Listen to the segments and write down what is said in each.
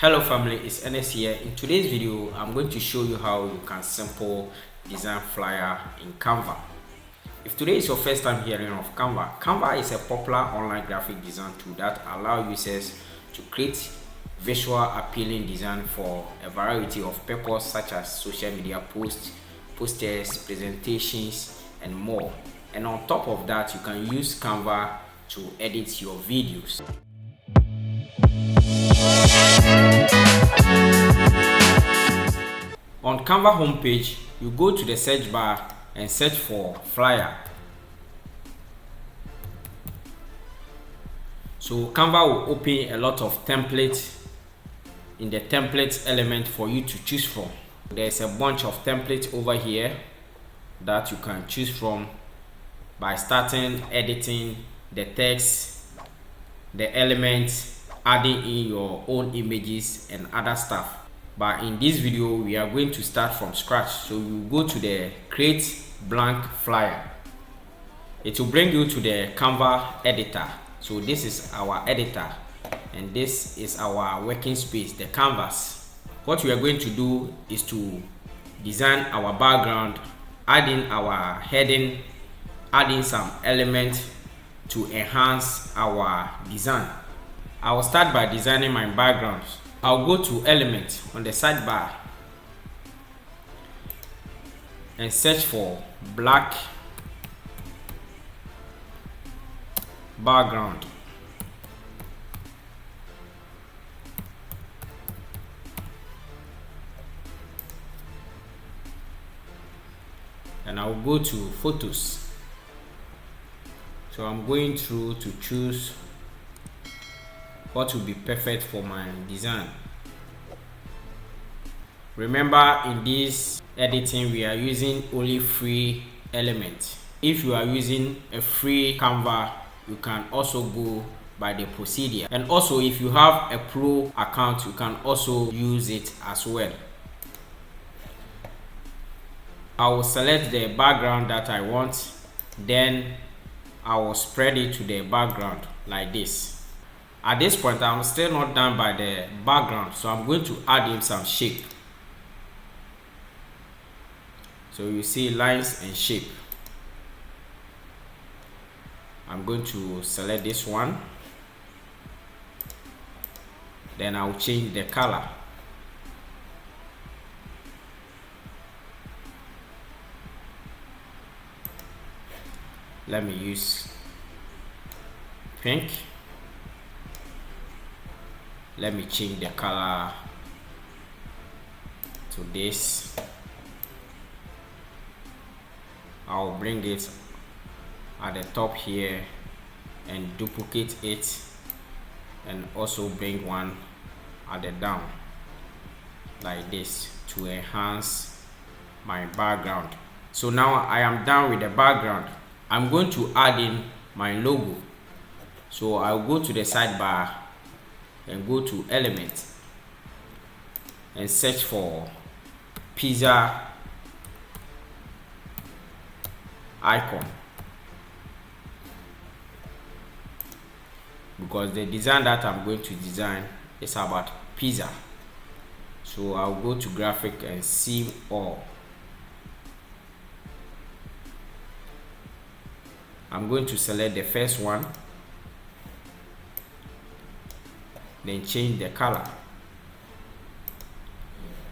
Hello family, it's NS here. In today's video, I'm going to show you how you can simple design flyer in Canva. If today is your first time hearing of Canva, Canva is a popular online graphic design tool that allows users to create visual appealing design for a variety of purposes such as social media posts, posters, presentations, and more. And on top of that, you can use Canva to edit your videos. On Canva homepage, you go to the search bar and search for flyer. So Canva will open a lot of templates in the templates element for you to choose from. There's a bunch of templates over here that you can choose from by starting editing the text, the elements, adding in your own images and other stuff. But in this video, we are going to start from scratch. So you go to the create blank flyer. It will bring you to the Canva editor. So this is our editor and this is our working space, the canvas. What we are going to do is to design our background, add in our heading, add in some elements to enhance our design. I will start by designing my background. I'll go to element on the sidebar and search for black background. And I'll go to photos. So I'm going through to choose what will be perfect for my design. Remember, in this editing we are using only free elements. If you are using a free Canva, you can also go by the procedure. And also, if you have a pro account, you can also use it as well. I will select the background that I want, then I will spread it to the background like this. At this point, I'm still not done by the background, so I'm going to add in some shape. So you see lines and shape. I'm going to select this one. Then I'll change the color. Let me use pink. Let me change the color to this. I'll bring it at the top here and duplicate it, and also bring one at the down like this to enhance my background. So now I am done with the background. I'm going to add in my logo. So I'll go to the sidebar and go to element and search for pizza icon, because the design that I'm going to design is about pizza. So I'll go to graphic and see all. I'm going to select the first one, then change the color.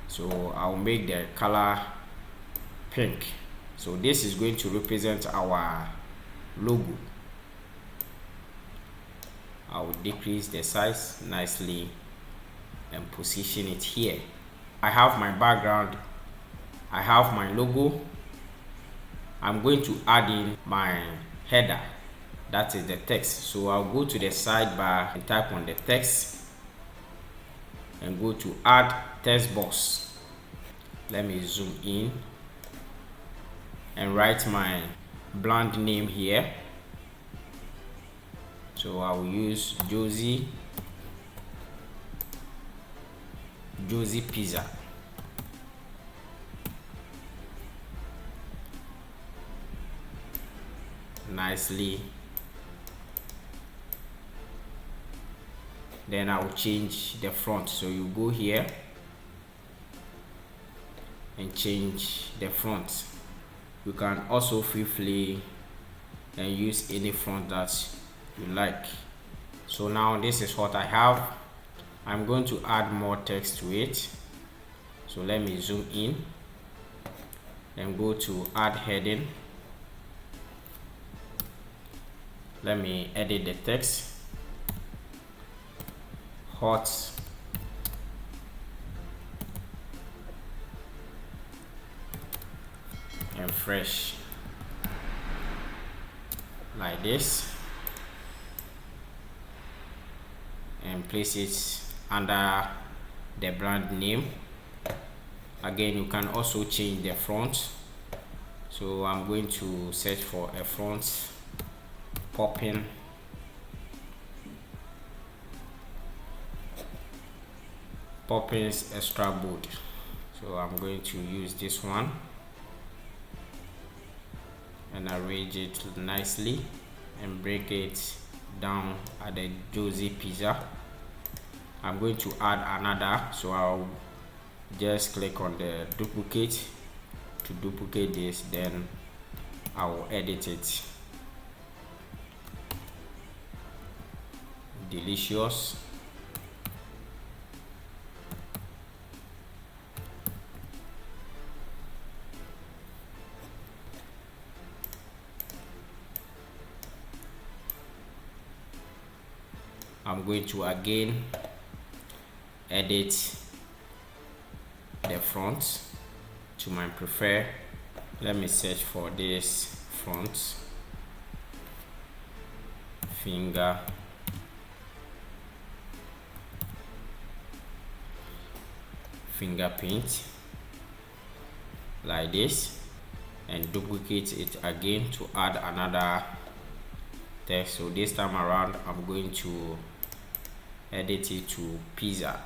So I'll make the color pink. So this is going to represent our logo. I'll decrease the size nicely and position it here. I have my background, I have my logo. I'm going to add in my header, that is the text. So I'll go to the sidebar and type on the text and go to add text box. Let me zoom in and write my brand name here. So I will use Josie Pizza. Nicely then I will change the front. So you go here and change the front. You can also free and use any font that you like. So now this is what I have. I'm going to add more text to it. So let me zoom in and go to add heading. Let me edit the text. Hot and fresh, like this, and place it under the brand name. Again, you can also change the font. So I'm going to search for a font, Poppins extra bold. So I'm going to use this one and arrange it nicely and break it down at the Josie Pizza. I'm going to add another, so I'll just click on the duplicate to duplicate this, then I will edit it. Delicious. I'm going to again edit the front to my prefer. Let me search for this font, fingerprint, like this, and duplicate it again to add another text. So this time around I'm going to edit it to pizza.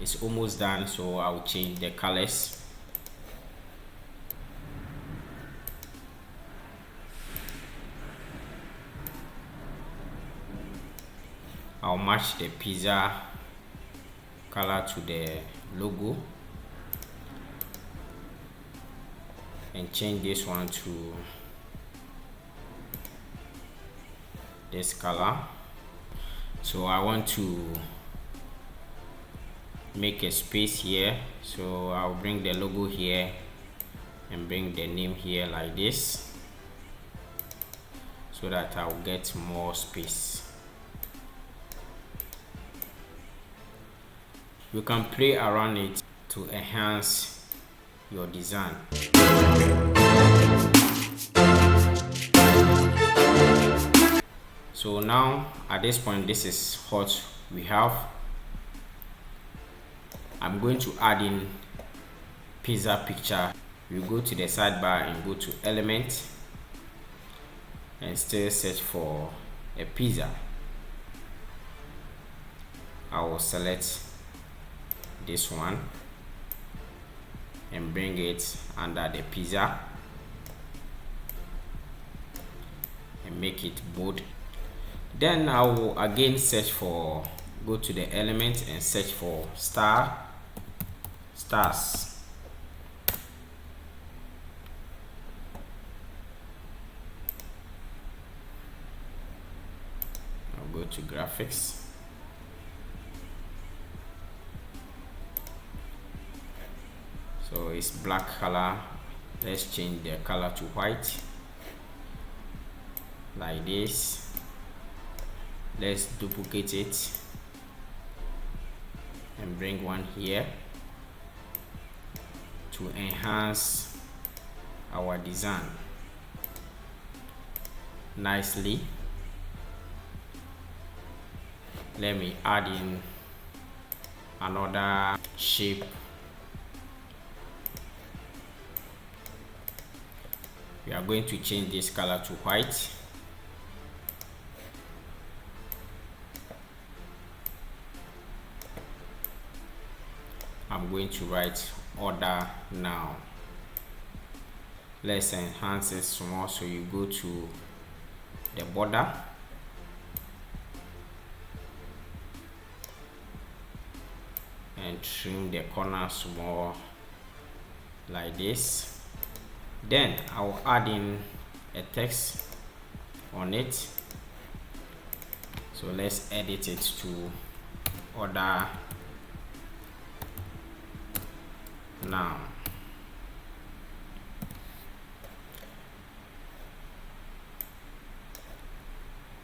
It's almost done, so I'll change the colors. I'll match the pizza color to the logo and change this one to this color. So I want to make a space here, so I'll bring the logo here and bring the name here like this, so that I'll get more space. You can play around it to enhance your design. So now at this point, this is what we have. I'm going to add in pizza picture. You go to the sidebar and go to element and still search for a pizza. I will select this one and bring it under the pizza and make it bold. Then I will again search for, go to the element and search for stars. I'll go to graphics. So it's black color. Let's change the color to white, like this. Let's duplicate it and bring one here to enhance our design nicely. Let me add in another shape. We are going to change this color to white. I'm going to write order now. Let's enhance it small. So you go to the border, and trim the corner small like this. Then I'll add in a text on it. So let's edit it to order now.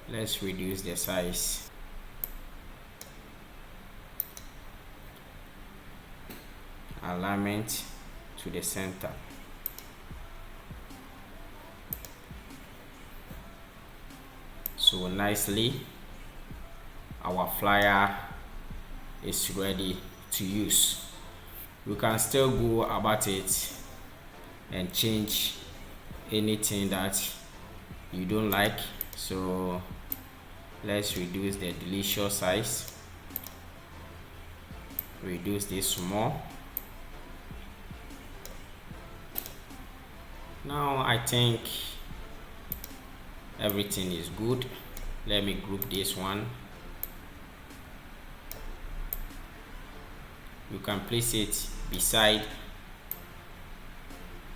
Let's reduce the size. Alignment to the center. So nicely, our flyer is ready to use. We can still go about it and change anything that you don't like. So let's reduce the deletion size, reduce this small. Now I think everything is good. Let me group this one. You can place it beside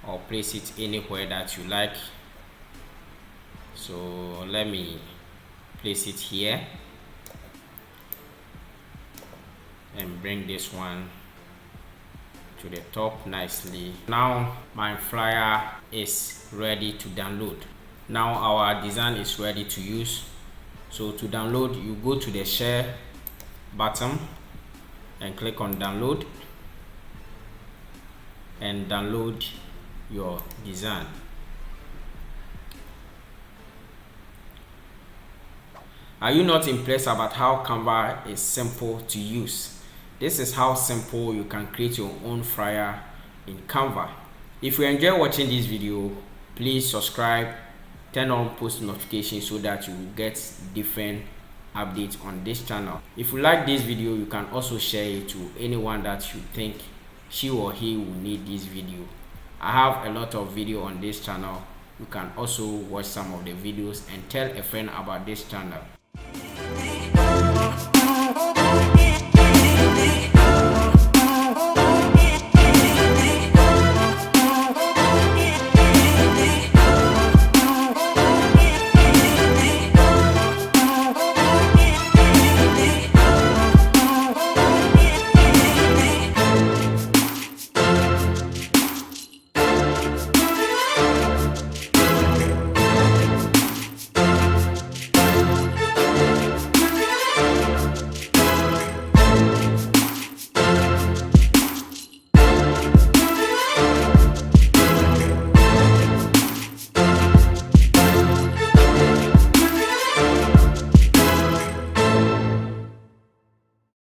or place it anywhere that you like. So let me place it here and bring this one to the top nicely. Now my flyer is ready to download. Now our design is ready to use. So to download, you go to the share button and click on download and download your design. Are you not impressed about how Canva is simple to use? This is how simple you can create your own flyer in Canva. If you enjoy watching this video, please subscribe, turn on post notifications so that you will get different updates on this channel. If you like this video, you can also share it to anyone that you think she or he will need this video. I have a lot of video on this channel. You can also watch some of the videos and tell a friend about this channel.